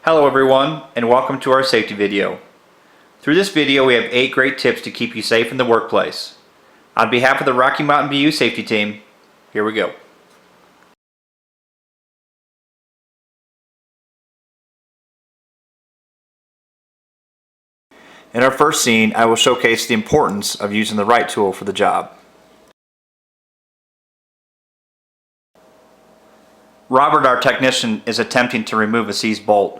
Hello everyone, and welcome to our safety video. Through this video we have 8 great tips to keep you safe in the workplace. On behalf of the Rocky Mountain BU safety team, here we go. In our first scene, I will showcase the importance of using the right tool for the job. Robert, our technician, is attempting to remove a seized bolt.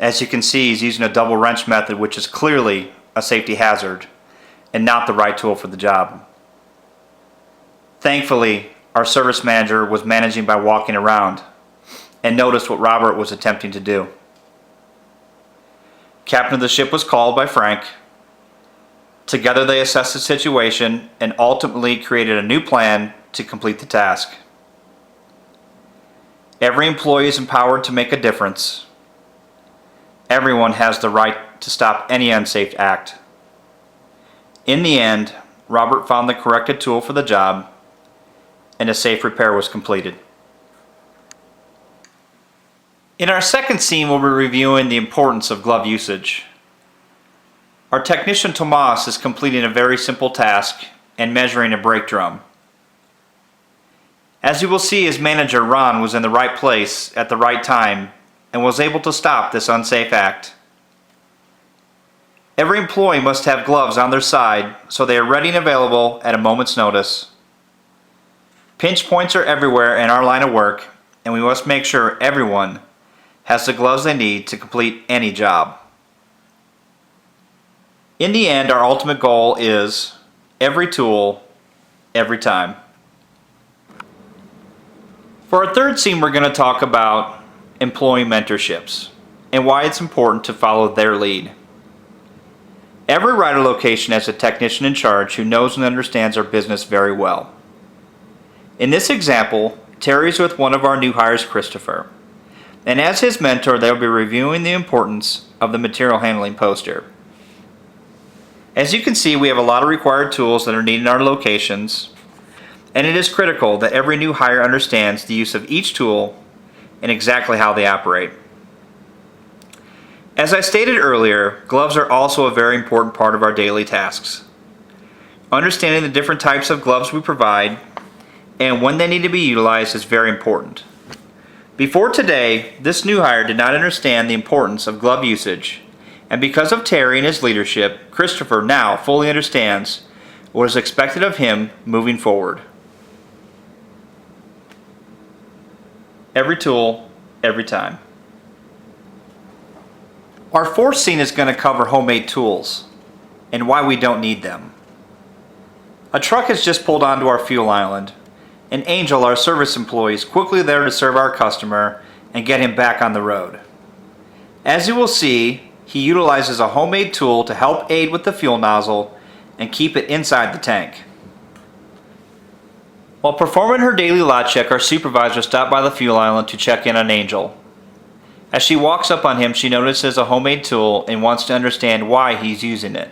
As you can see, he's using a double wrench method, which is clearly a safety hazard and not the right tool for the job. Thankfully, our service manager was managing by walking around and noticed what Robert was attempting to do. Captain of the ship was called by Frank. Together they assessed the situation and ultimately created a new plan to complete the task. Every employee is empowered to make a difference. Everyone has the right to stop any unsafe act. In the end, Robert found the corrected tool for the job and a safe repair was completed. In our second scene, we'll be reviewing the importance of glove usage. Our technician Tomas is completing a very simple task and measuring a brake drum. As you will see, his manager Ron was in the right place at the right time and was able to stop this unsafe act. Every employee must have gloves on their side so they are ready and available at a moment's notice. Pinch points are everywhere in our line of work, and we must make sure everyone has the gloves they need to complete any job. In the end, our ultimate goal is every tool, every time. For our third scene, we're going to talk about employee mentorships and why it's important to follow their lead. Every Ryder location has a technician in charge who knows and understands our business very well. In this example, Terry is with one of our new hires, Christopher, and as his mentor they'll be reviewing the importance of the material handling poster. As you can see, we have a lot of required tools that are needed in our locations, and it is critical that every new hire understands the use of each tool and exactly how they operate. As I stated earlier, gloves are also a very important part of our daily tasks. Understanding the different types of gloves we provide and when they need to be utilized is very important. Before today, this new hire did not understand the importance of glove usage, and because of Terry and his leadership, Christopher now fully understands what is expected of him moving forward. Every tool, every time. Our fourth scene is going to cover homemade tools and why we don't need them. A truck has just pulled onto our fuel island, and Angel, our service employee, is quickly there to serve our customer and get him back on the road. As you will see, he utilizes a homemade tool to help aid with the fuel nozzle and keep it inside the tank. While performing her daily lot check, our supervisor stopped by the fuel island to check in on Angel. As she walks up on him, she notices a homemade tool and wants to understand why he's using it.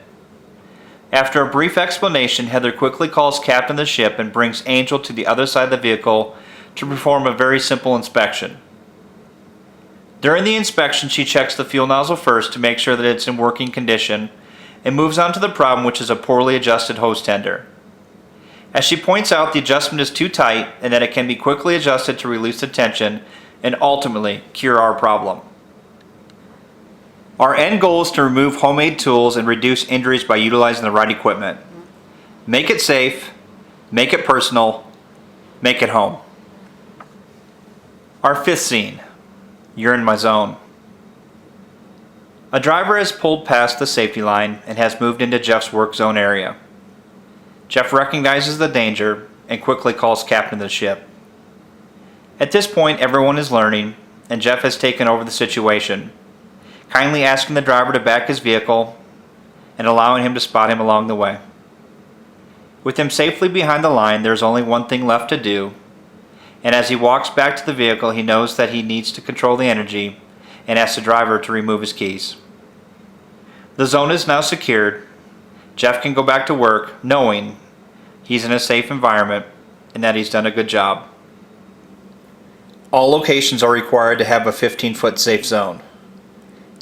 After a brief explanation, Heather quickly calls Captain of the ship and brings Angel to the other side of the vehicle to perform a very simple inspection. During the inspection, she checks the fuel nozzle first to make sure that it's in working condition and moves on to the problem, which is a poorly adjusted hose tender. As she points out, the adjustment is too tight and that it can be quickly adjusted to release the tension and ultimately cure our problem. Our end goal is to remove homemade tools and reduce injuries by utilizing the right equipment. Make it safe, make it personal, make it home. Our fifth scene, you're in my zone. A driver has pulled past the safety line and has moved into Jeff's work zone area. Jeff recognizes the danger and quickly calls Captain of the ship. At this point, everyone is learning, and Jeff has taken over the situation, kindly asking the driver to back his vehicle and allowing him to spot him along the way. With him safely behind the line, there's only one thing left to do, and as he walks back to the vehicle, he knows that he needs to control the energy and asks the driver to remove his keys. The zone is now secured. Jeff can go back to work knowing he's in a safe environment and that he's done a good job. All locations are required to have a 15-foot safe zone.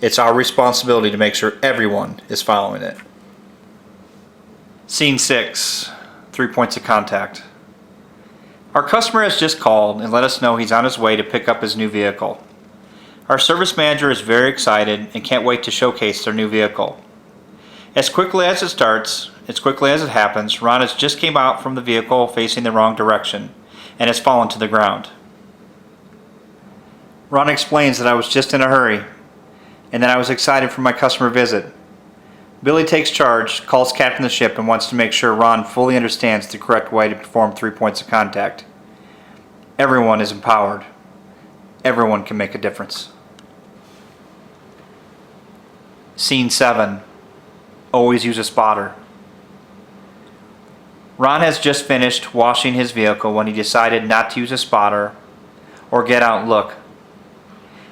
It's our responsibility to make sure everyone is following it. Scene 6, 3 points of contact. Our customer has just called and let us know he's on his way to pick up his new vehicle. Our service manager is very excited and can't wait to showcase their new vehicle. As quickly as it starts, as quickly as it happens, Ron has just came out from the vehicle facing the wrong direction and has fallen to the ground. Ron explains that I was just in a hurry and that I was excited for my customer visit. Billy takes charge, calls captain of the ship, and wants to make sure Ron fully understands the correct way to perform 3 points of contact. Everyone is empowered. Everyone can make a difference. Scene 7. Always use a spotter. Ron has just finished washing his vehicle when he decided not to use a spotter or get out and look.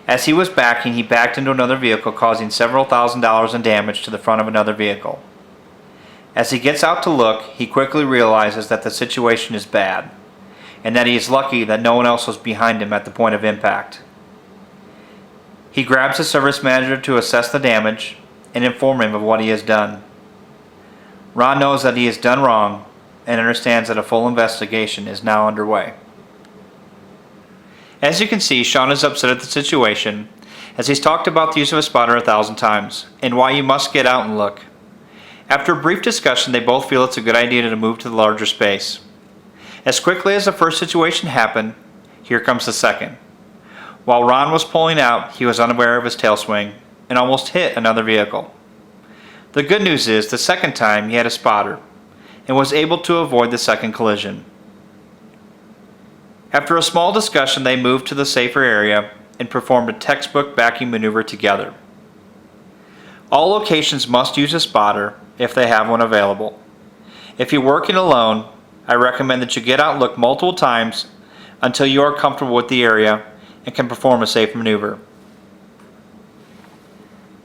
As he was backing, he backed into another vehicle, causing several $1,000s in damage to the front of another vehicle. As he gets out to look, he quickly realizes that the situation is bad, and that he is lucky that no one else was behind him at the point of impact. He grabs the service manager to assess the damage and inform him of what he has done. Ron knows that he has done wrong and understands that a full investigation is now underway. As you can see, Sean is upset at the situation, as he's talked about the use of a spotter 1,000 times, and why you must get out and look. After a brief discussion, they both feel it's a good idea to move to the larger space. As quickly as the first situation happened, here comes the second. While Ron was pulling out, he was unaware of his tail swing and almost hit another vehicle. The good news is, the second time he had a spotter and was able to avoid the second collision. After a small discussion, they moved to the safer area and performed a textbook backing maneuver together. All locations must use a spotter if they have one available. If you're working alone, I recommend that you get out and look multiple times until you are comfortable with the area and can perform a safe maneuver.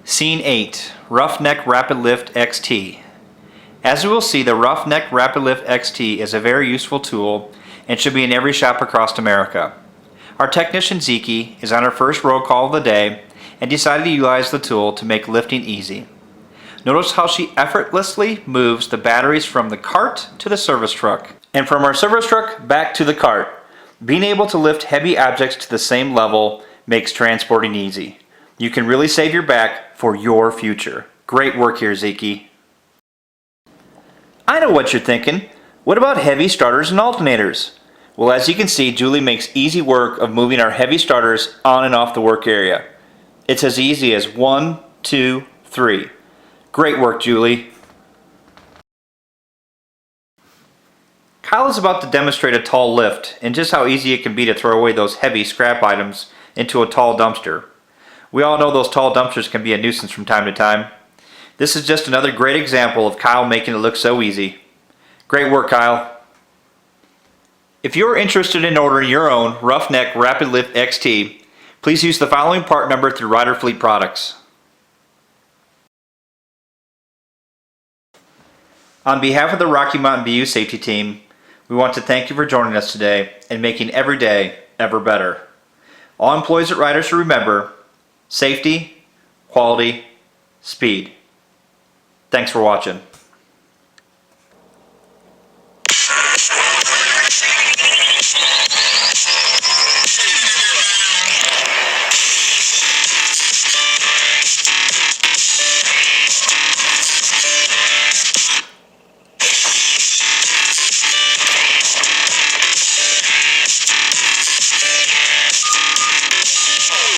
Scene 8, Roughneck Rapid Lift XT. As we will see, the Roughneck Rapid Lift XT is a very useful tool and should be in every shop across America. Our technician Zeke is on her first road call of the day and decided to utilize the tool to make lifting easy. Notice how she effortlessly moves the batteries from the cart to the service truck, and from our service truck back to the cart. Being able to lift heavy objects to the same level makes transporting easy. You can really save your back for your future. Great work here, Zeke. I know what you're thinking. What about heavy starters and alternators? Well, as you can see, Julie makes easy work of moving our heavy starters on and off the work area. It's as easy as 1, 2, 3. Great work, Julie. Kyle is about to demonstrate a tall lift and just how easy it can be to throw away those heavy scrap items into a tall dumpster. We all know those tall dumpsters can be a nuisance from time to time. This is just another great example of Kyle making it look so easy. Great work, Kyle. If you're interested in ordering your own Roughneck Rapid Lift XT, please use the following part number through Ryder Fleet Products. On behalf of the Rocky Mountain BU Safety Team, we want to thank you for joining us today and making every day ever better. All employees at Ryder should remember safety, quality, speed. Thanks for watching.